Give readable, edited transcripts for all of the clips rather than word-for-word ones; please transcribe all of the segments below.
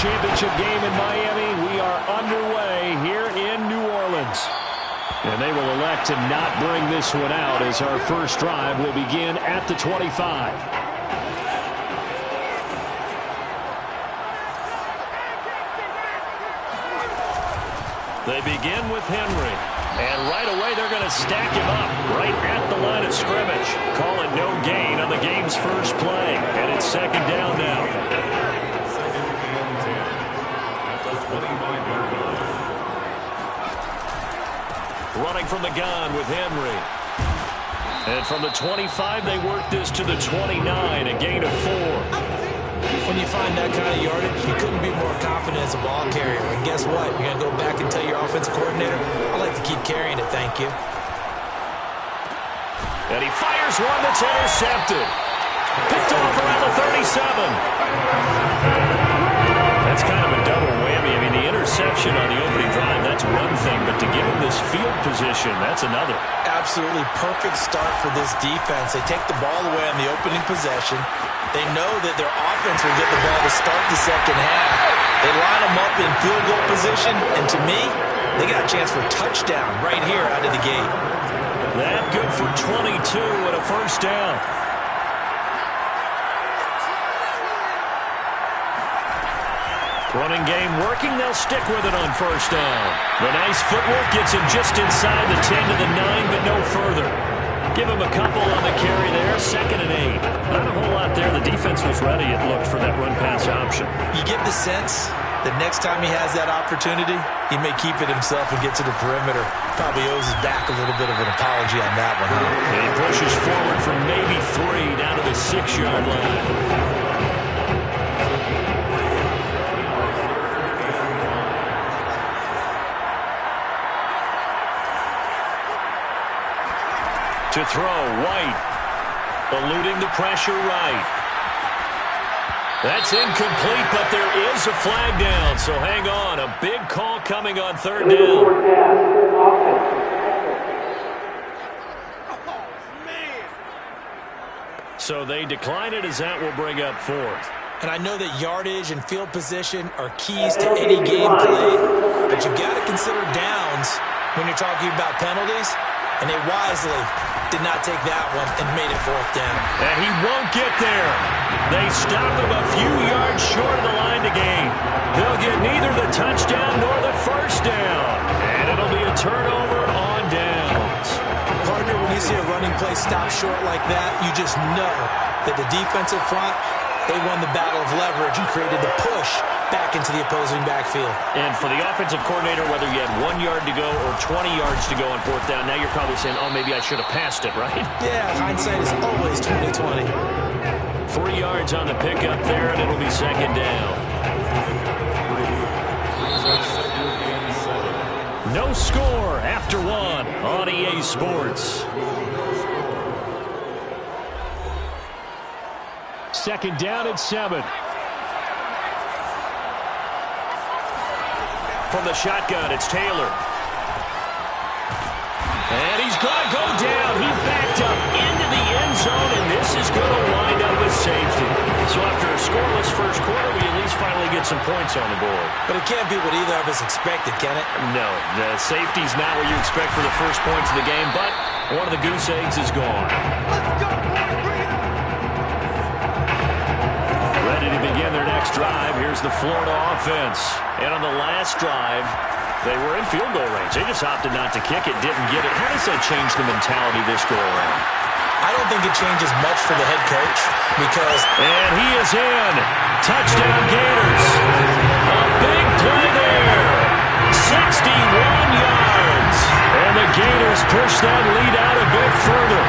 championship game in Miami. We are underway here in New Orleans. And they will elect to not bring this one out as our first drive will begin at the 25. They begin with Henry. And right away, they're going to stack him up right at the line of scrimmage. Call it no gain on the game's first play. And it's second down now. Running from the gun with Henry. And from the 25, they work this to the 29, a gain of 4. When you find that kind of yardage, you couldn't be more confident as a ball carrier. And guess what? You're going to go back and tell your offensive coordinator, I'd like to keep carrying it, thank you. And he fires one that's intercepted. Picked off around the 37. That's kind of a double whammy. I mean, the interception on the opening drive, that's one thing. But to give him this field position, that's another. Absolutely perfect start for this defense. They take the ball away on the opening possession. They know that their offense will get the ball to start the second half. They line them up in field goal position, and to me, they got a chance for a touchdown right here out of the gate. That good for 22 and a first down. Running game working, they'll stick with it on first down. The nice footwork gets him just inside the 10 to the 9, but no further. Give him a couple on the carry there, 2nd and 8. Not a whole lot there. The defense was ready, it looked, for that run-pass option. You get the sense that next time he has that opportunity, he may keep it himself and get to the perimeter. Probably owes his back a little bit of an apology on that one. And he pushes forward from maybe 3 down to the 6-yard line. To throw, White, eluding the pressure right. That's incomplete, but there is a flag down, so hang on. A big call coming on 3rd down. So they decline it as that will bring up 4th. And I know that yardage and field position are keys to any game play, but you've got to consider downs when you're talking about penalties. And they wisely did not take that one and made it 4th down. And he won't get there. They stop him a few yards short of the line to gain. They'll get neither the touchdown nor the first down. And it'll be a turnover on downs. Partner, when you see a running play stop short like that, you just know that the defensive front, they won the battle of leverage and created the push back into the opposing backfield. And for the offensive coordinator, whether you had 1 yard to go or 20 yards to go on 4th down, now you're probably saying, oh, maybe I should have passed it, right? Yeah, hindsight is always 20/20. 3 yards on the pickup there, and it'll be 2nd down. No score after 1 on EA Sports. 2nd down and 7. From the shotgun, it's Taylor. And he's going to go down. He backed up into the end zone, and this is going to wind up with safety. So after a scoreless first quarter, we at least finally get some points on the board. But it can't be what either of us expected, can it? No, the safety's not what you expect for the first points of the game, but one of the goose eggs is gone. Ready to begin their next drive. Here's the Florida offense. And on the last drive, they were in field goal range. They just opted not to kick it, didn't get it. How does that change the mentality this go around? I don't think it changes much for the head coach because... And he is in. Touchdown Gators. A big play there. 61 yards. And the Gators push that lead out a bit further.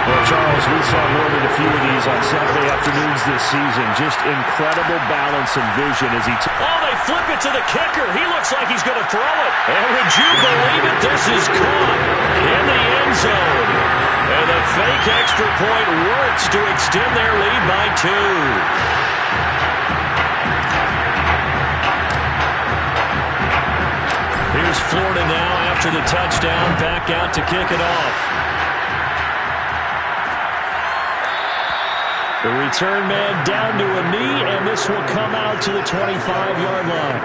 Well, Charles, we saw more than a few of these on Saturday afternoons this season. Just incredible balance and vision as he... Oh, they flip it to the kicker. He looks like he's going to throw it. And would you believe it? This is caught in the end zone. And the fake extra point works to extend their lead by 2. Here's Florida now after the touchdown. Back out to kick it off. The return man down to a knee, and this will come out to the 25-yard line.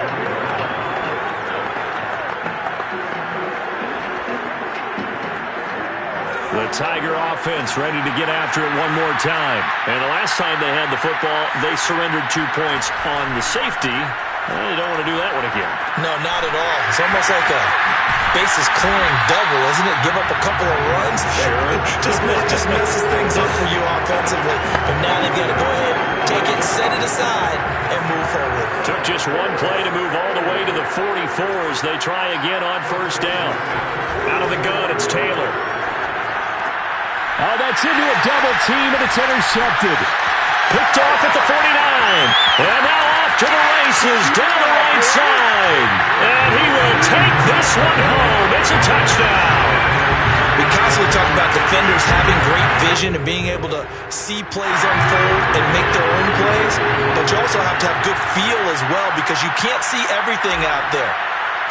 The Tiger offense ready to get after it one more time. And the last time they had the football, they surrendered 2 points on the safety. They don't want to do that one again. No, not at all. It's almost like a bases clearing double, isn't it? Give up a couple of runs. Sure. just messes things up for you offensively. But now they've got to go ahead, take it, set it aside, and move forward. Took just one play to move all the way to the 44 as they try again on first down. Out of the gun, it's Taylor. Oh, that's into a double team, and it's intercepted. Picked off at the 49. And now off to the races down the right side. And he will take this one home. It's a touchdown. We constantly talk about defenders having great vision and being able to see plays unfold and make their own plays. But you also have to have good feel as well because you can't see everything out there.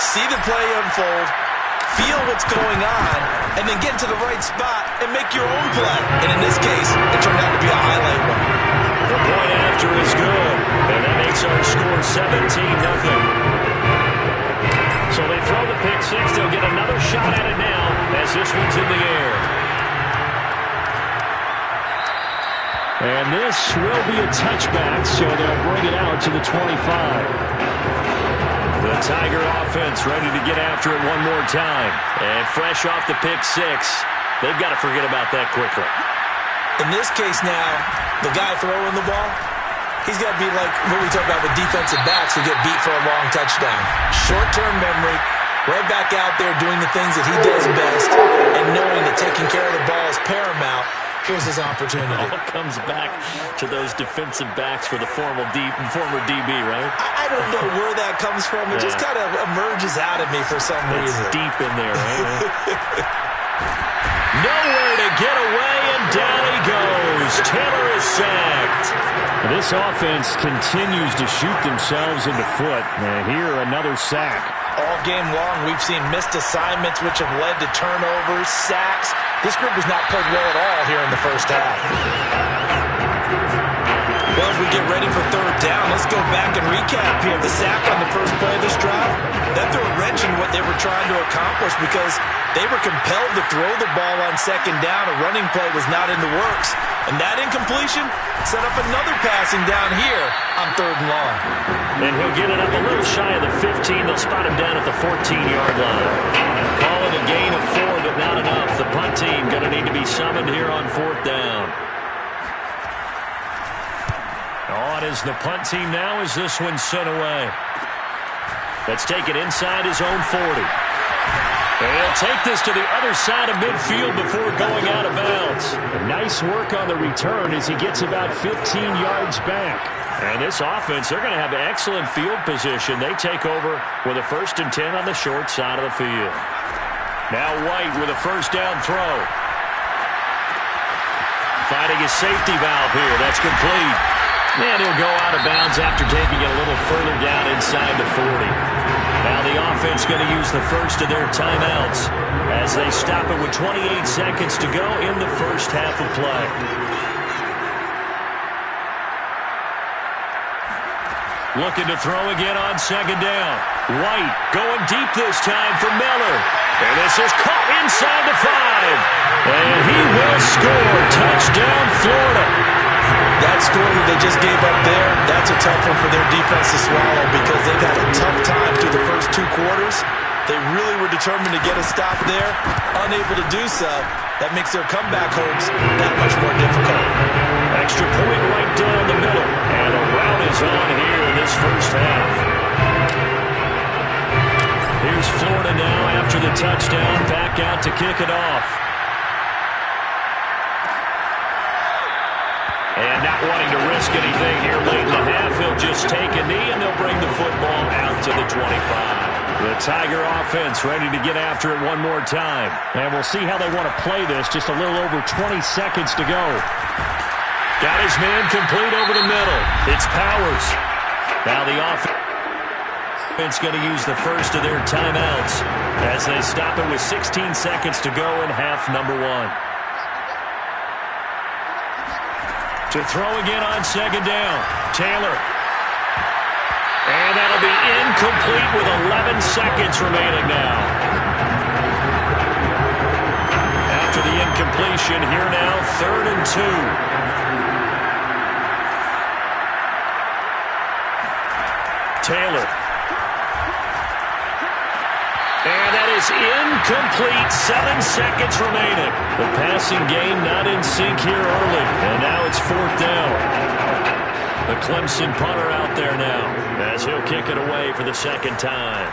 See the play unfold, feel what's going on, and then get into the right spot and make your own play. And in this case, it turned out to be a highlight one. The point after is good, and that makes our score 17-0. So they throw the pick six. They'll get another shot at it now as this one's in the air. And this will be a touchback, so they'll bring it out to the 25. The Tiger offense ready to get after it one more time. And fresh off the pick six, they've got to forget about that quickly. In this case now, the guy throwing the ball, he's got to be like what we talk about with defensive backs who get beat for a long touchdown. Short-term memory, right back out there doing the things that he does best, and knowing that taking care of the ball is paramount. Here's his opportunity. All comes back to those defensive backs for the former DB, right? I don't know where that comes from. It just kind of emerges out of me for some reason. It's deep in there, right? Nowhere to get away, and down he goes. Taylor is sacked. This offense continues to shoot themselves in the foot. And here, another sack. All game long, we've seen missed assignments, which have led to turnovers, sacks. This group has not played well at all here in the first half. Well, as we get ready for third down, let's go back and recap here. The sack on the first play of this drive, that threw a wrench in what they were trying to accomplish because they were compelled to throw the ball on second down. A running play was not in the works. And that incompletion set up another passing down here on third and long. And he'll get it up a little shy of the 15. They'll spot him down at the 14-yard line. Call it a gain of 4, but not enough. The punt team going to need to be summoned here on fourth down. On is the punt team now as this one's sent away. Let's take it inside his own 40. And he'll take this to the other side of midfield before going out of bounds. Nice work on the return as he gets about 15 yards back. And this offense, they're going to have excellent field position. They take over with a 1st and 10 on the short side of the field. Now White with a first down throw. Finding his safety valve here. That's complete. And he'll go out of bounds after taking it a little further down inside the 40. Now the offense going to use the first of their timeouts as they stop it with 28 seconds to go in the first half of play. Looking to throw again on second down. White going deep this time for Miller. And this is caught inside the 5. And he will score. Touchdown, Florida. That score that they just gave up there, that's a tough one for their defense to swallow because they've had a tough time through the first 2 quarters. They really were determined to get a stop there, unable to do so. That makes their comeback hopes that much more difficult. Extra point right down the middle. And a rout is on here in this first half. Here's Florida now after the touchdown, back out to kick it off. And not wanting to risk anything here late in the half, he'll just take a knee and they'll bring the football out to the 25. The Tiger offense ready to get after it one more time. And we'll see how they want to play this. Just a little over 20 seconds to go. Got his man complete over the middle. It's Powers. Now the offense going to use the first of their timeouts as they stop it with 16 seconds to go in half number 1. To throw again on second down. Taylor. And that'll be incomplete with 11 seconds remaining now. After the incompletion, here now, 3rd and 2. Taylor. And that is incomplete. 7 seconds remaining. The passing game not in sync here early. And now it's 4th down. The Clemson punter out there now as he'll kick it away for the second time.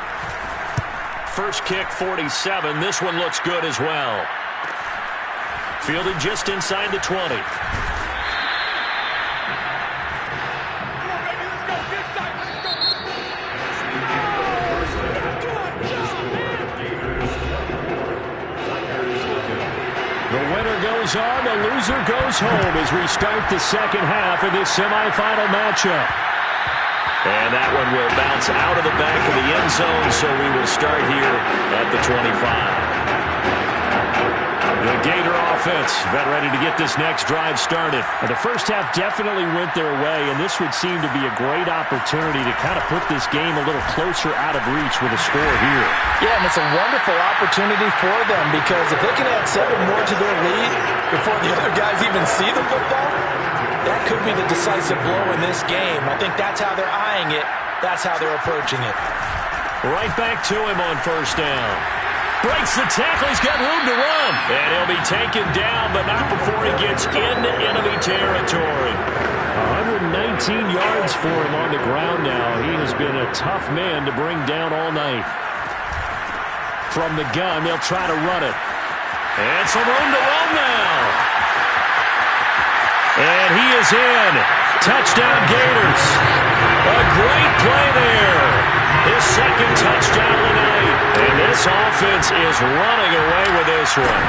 First kick, 47. This one looks good as well. Fielded just inside the 20. The winner goes on, the loser goes home as we start the second half of this semifinal matchup. And that one will bounce out of the back of the end zone, so we will start here at the 25. The Gator offense about ready to get this next drive started. The first half definitely went their way, and this would seem to be a great opportunity to kind of put this game a little closer out of reach with a score here. Yeah, and it's a wonderful opportunity for them because if they can add 7 more to their lead before the other guys even see the football, that could be the decisive blow in this game. I think that's how they're eyeing it. That's how they're approaching it. Right back to him on first down. Breaks the tackle. He's got room to run. And he'll be taken down, but not before he gets into enemy territory. 119 yards for him on the ground now. He has been a tough man to bring down all night. From the gun, they'll try to run it. And some room to run now. And he is in. Touchdown Gators. A great play there. His second touchdown of the night. And this offense is running away with this one.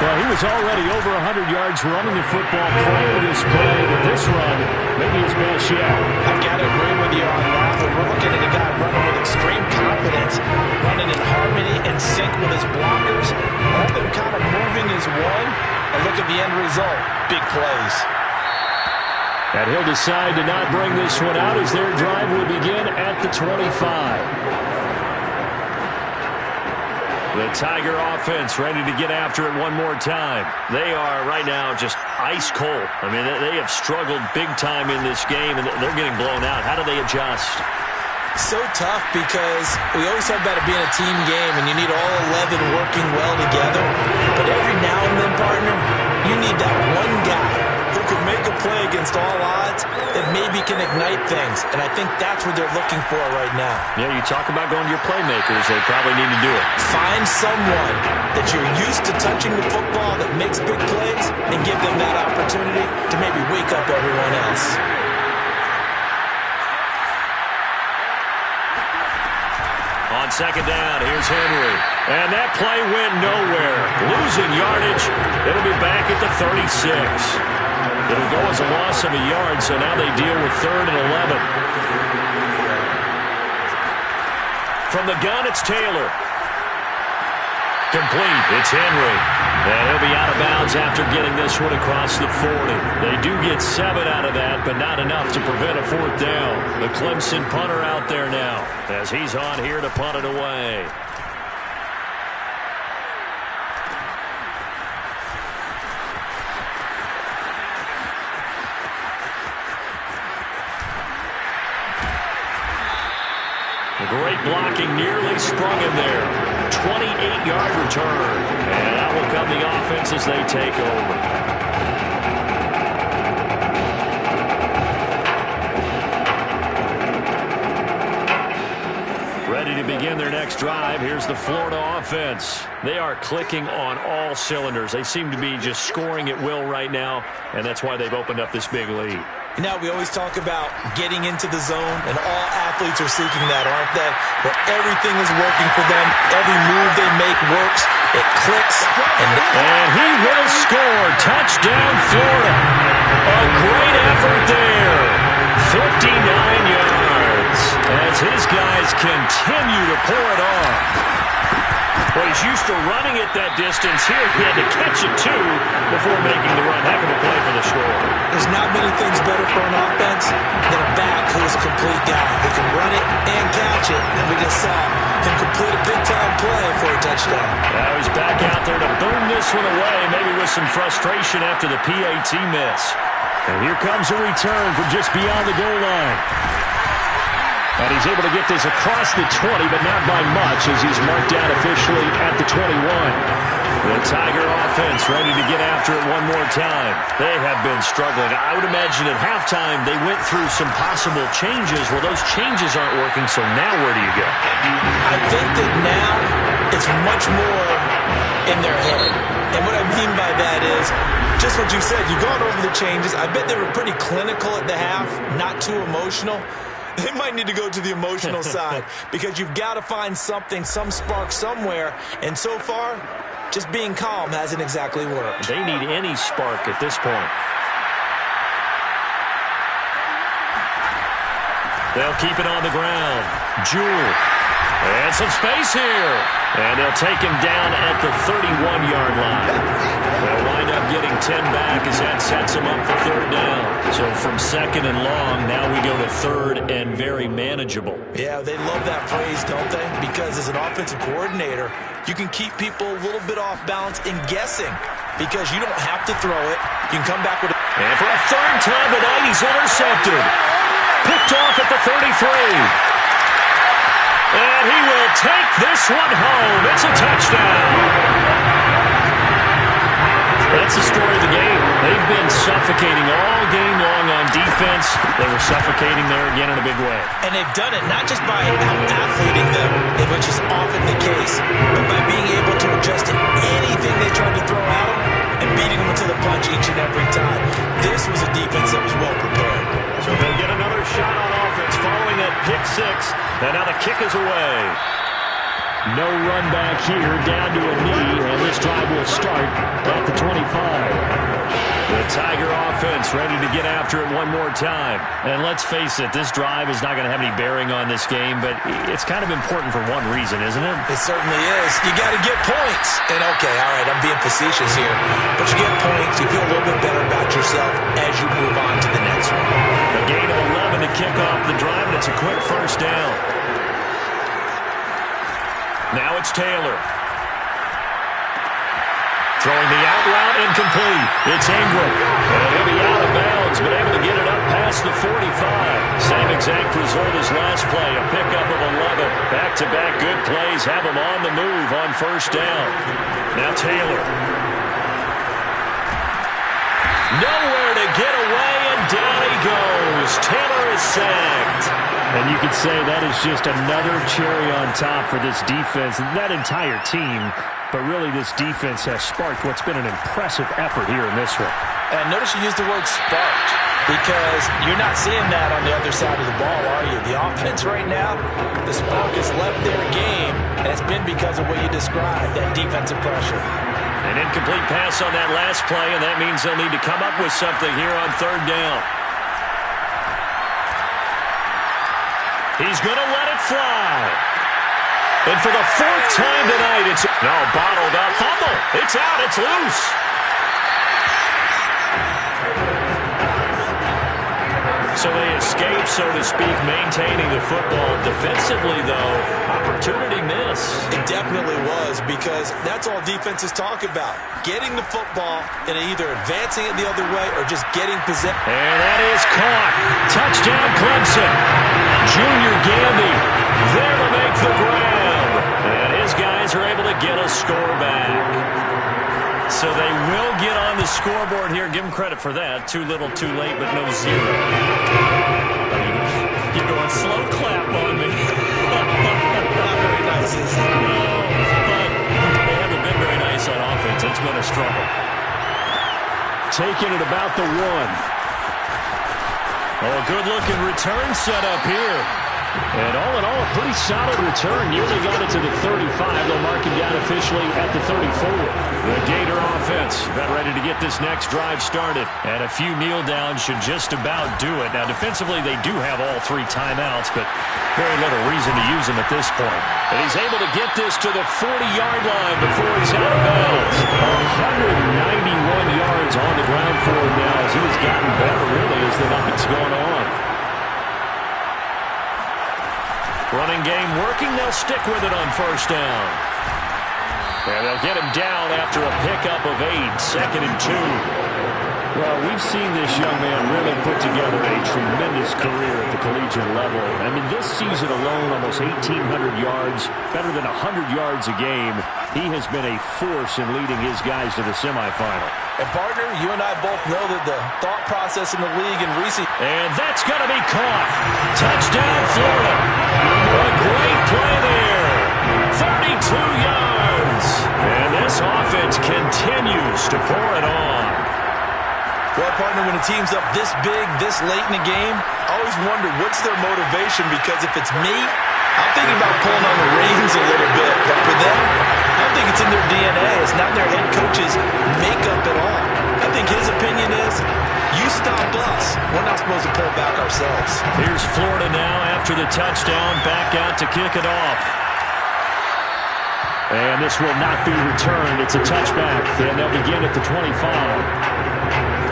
Well, he was already over 100 yards running the football prior to this play, but this run may be his best yet. I've got to agree with you on that. But we're looking at a guy running with extreme confidence, running in harmony and sync with his blockers. All of them kind of moving as one. And look at the end result. Big plays. And he'll decide to not bring this one out as their drive will begin at the 25. The Tiger offense ready to get after it one more time. They are right now just ice cold. I mean, they have struggled big time in this game, and they're getting blown out. How do they adjust? So tough because we always talk about it being a team game, and you need all 11 working well together. But every now and then, partner, you need that one guy who could make a play against all odds that maybe can ignite things. And I think that's what they're looking for right now. Yeah, you talk about going to your playmakers. They probably need to do it. Find someone that you're used to touching the football that makes big plays and give them that opportunity to maybe wake up everyone else. On second down, here's Henry. And that play went nowhere. Losing yardage. It'll be back at the 36. It'll go as a loss of a yard, so now they deal with 3rd and 11. From the gun, it's Taylor. Complete. It's Henry. And he'll be out of bounds after getting this one across the 40. They do get 7 out of that, but not enough to prevent a 4th down. The Clemson punter out there now as he's on here to punt it away. Great blocking, nearly sprung him there. 28-yard return. And that will come the offense as they take over. Ready to begin their next drive. Here's the Florida offense. They are clicking on all cylinders. They seem to be just scoring at will right now, and that's why they've opened up this big lead. You know, we always talk about getting into the zone, and all athletes are seeking that, aren't they? Where everything is working for them. Every move they make works. It clicks. And he will score. Touchdown, Florida. A great effort there. 59 yards as his guys continue to pour it on. Well, he He's used to running it that distance. Here he had to catch it, too, before making the run. Heck of a play for the score. There's not many things better for an offense than a back who is a complete guy who can run it and catch it. And we just saw him complete a big-time play for a touchdown. Now he's back out there to boom this one away, maybe with some frustration after the PAT miss. And here comes a return from just beyond the goal line. And he's able to get this across the 20, but not by much, as he's marked down officially at the 21. The Tiger offense ready to get after it one more time. They have been struggling. I would imagine at halftime they went through some possible changes. Well, those changes aren't working, so now where do you go? I think that now it's much more in their head. And what I mean by that is, just what you said, you've gone over the changes. I bet they were pretty clinical at the half, not too emotional. They might need to go to the emotional side because you've got to find something, some spark somewhere. And so far, just being calm hasn't exactly worked. They need any spark at this point. They'll keep it on the ground. Jewell. And some space here. And they'll take him down at the 31-yard line. They'll wind up getting 10 back as that sets them up for third down. So from second and long, now we go to third and very manageable. Yeah, they love that phrase, don't they? Because as an offensive coordinator, you can keep people a little bit off balance in guessing because you don't have to throw it. You can come back with it. And for a third time tonight, he's intercepted. Picked off at the 33. And he will take this one home. It's a touchdown. That's the story of the game. They've been suffocating all game long on defense. They were suffocating there again in a big way. And they've done it not just by out-athleting them, which is often the case, but by being able to adjust to anything they tried to throw at them and beating them to the punch each and every time. This was a defense that was well prepared. So they'll get another shot on offense following that pick six. And now the kick is away. No run back here, down to a knee, and this drive will start at the 25. The Tiger offense ready to get after it one more time. And let's face it, this drive is not going to have any bearing on this game, but it's kind of important for one reason, isn't it? It certainly is. You got to get points. And okay, all right, I'm being facetious here, but you get points, you feel a little bit better about yourself as you move on to the next one. A gain of 11 to kick off the drive, and it's a quick first down. Now it's Taylor. Throwing the out route incomplete. It's Ingram. And he'll be out of bounds, but able to get it up past the 45. Same exact result as last play. A pickup of 11. Back-to-back good plays have him on the move on first down. Now Taylor. Nowhere to get away, and down he goes. Taylor is sacked. And you could say that is just another cherry on top for this defense and that entire team. But really, this defense has sparked what's been an impressive effort here in this one. And notice you used the word sparked because you're not seeing that on the other side of the ball, are you? The offense right now, the spark has left their game, and it's been because of what you described, that defensive pressure. An incomplete pass on that last play, and that means they'll need to come up with something here on third down. He's going to let it fly. And for the fourth time tonight, it's bottled up. Fumble. It's out. It's loose. So they escape, so to speak, maintaining the football. Defensively, though, opportunity miss. It definitely was because that's all defenses talk about. Getting the football and either advancing it the other way or just getting possession. And that is caught. Touchdown, Clemson. Junior Gandy there to make the grab. And his guys are able to get a score back. So they will get on the scoreboard here. Give them credit for that. Too little, too late, but no zero. You're going slow clap on me. Not very nice, is it? No, but they haven't been very nice on offense. It's been a struggle. Taking it about the one. Oh, good-looking return set up here. And all in all, a pretty solid return. Nearly got it to the 35. They'll mark him down officially at the 34. The Gator offense about ready to get this next drive started. And a few kneel downs should just about do it. Now, defensively, they do have all 3 timeouts, but very little reason to use them at this point. And he's able to get this to the 40-yard line before he's out of bounds. 191 yards on the ground for him now as he has gotten better, really, as the night's gone on. Running game working. They'll stick with it on first down. And they'll get him down after a pickup of 8, 2nd and 2. Well, we've seen this young man really put together a tremendous career at the collegiate level. I mean, this season alone, almost 1,800 yards, better than 100 yards a game. He has been a force in leading his guys to the semifinal. And, partner, you and I both know that the thought process in the league in recent... And that's going to be caught. Touchdown, Florida. A great play there. 32 yards. And this offense continues to pour it on. Well, partner, when a team's up this big, this late in the game, I always wonder what's their motivation, because if it's me, I'm thinking about pulling on the reins a little bit. But for them, I don't think it's in their DNA. It's not their head coach's makeup at all. I think his opinion is, you stop us. We're not supposed to pull back ourselves. Here's Florida now after the touchdown, back out to kick it off. And this will not be returned. It's a touchback, and they'll begin at the 25.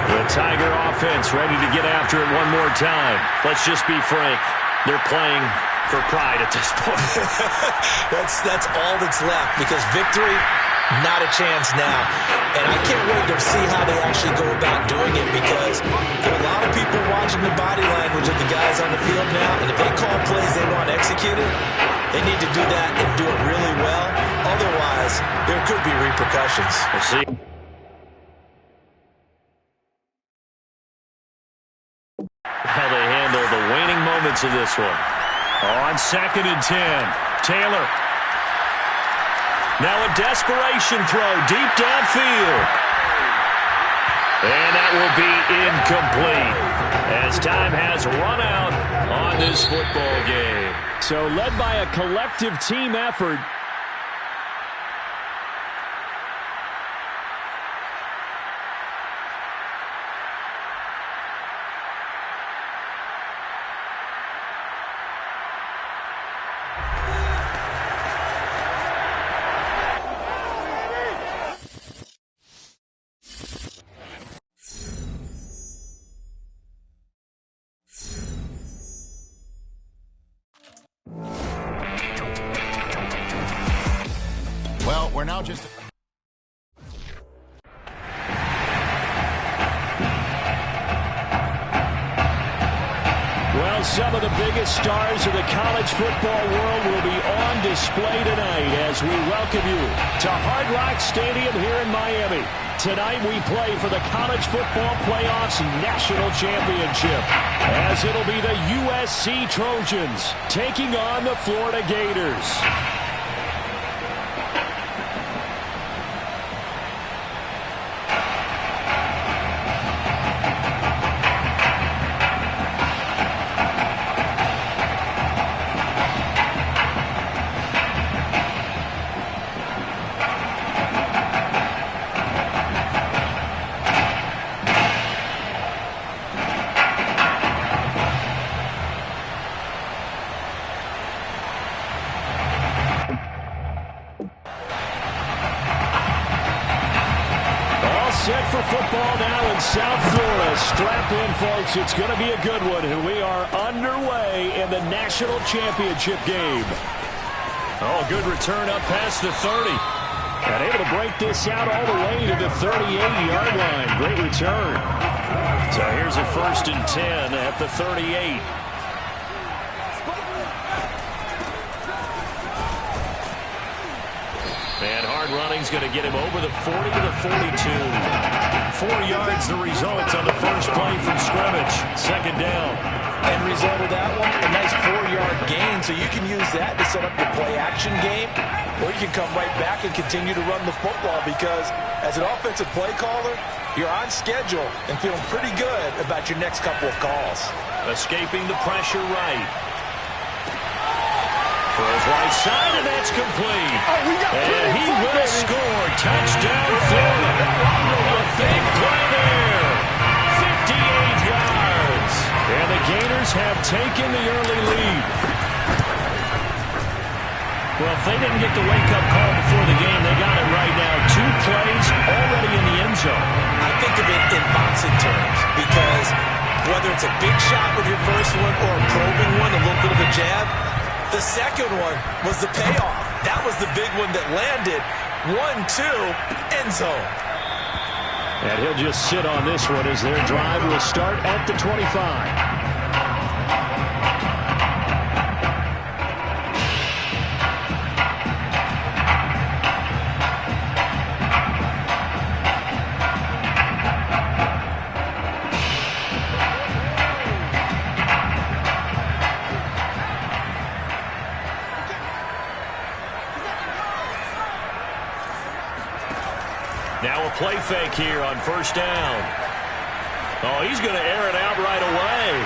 The Tiger offense ready to get after it one more time. Let's just be frank. They're playing for pride at this point. That's all that's left, because victory, not a chance now. And I can't wait to see how they actually go about doing it, because there are a lot of people watching the body language of the guys on the field now, and if they call plays they want executed, they need to do that and do it really well. Otherwise, there could be repercussions. We'll see. How they handle the waning moments of this one. On 2nd and 10, Taylor. Now a desperation throw deep downfield. And that will be incomplete as time has run out on this football game. So led by a collective team effort. Well, we're now just... Well, some of the biggest stars of the college football world will be on display tonight as we welcome you to Hard Rock Stadium here in Miami. Tonight we play for the College Football Playoffs National Championship, as it'll be the USC Trojans taking on the Florida Gators. Set for football now in South Florida. Strap in, folks. It's going to be a good one. We are underway in the national championship game. Oh, good return up past the 30. And able to break this out all the way to the 38-yard line. Great return. So here's a 1st and 10 at the 38. And hard running's going to get him over the 40 to the 42. 4 yards the result on the first play from scrimmage. 2nd down. End result of that one, a nice 4-yard gain. So you can use that to set up your play-action game, or you can come right back and continue to run the football, because as an offensive play caller, you're on schedule and feeling pretty good about your next couple of calls. Escaping the pressure right. Throws right side, and that's complete. And he will score. Touchdown, Florida. A big play there. 58 yards. And the Gators have taken the early lead. Well, if they didn't get the wake-up call before the game, they got it right now. 2 plays already in the end zone. I think of it in boxing terms because whether it's a big shot with your first one or a probing one, a little bit of a jab, the second one was the payoff. That was the big one that landed. 1-2, end zone. And he'll just sit on this one as their drive will start at the 25. Now a play fake here on first down. Oh, he's going to air it out right away.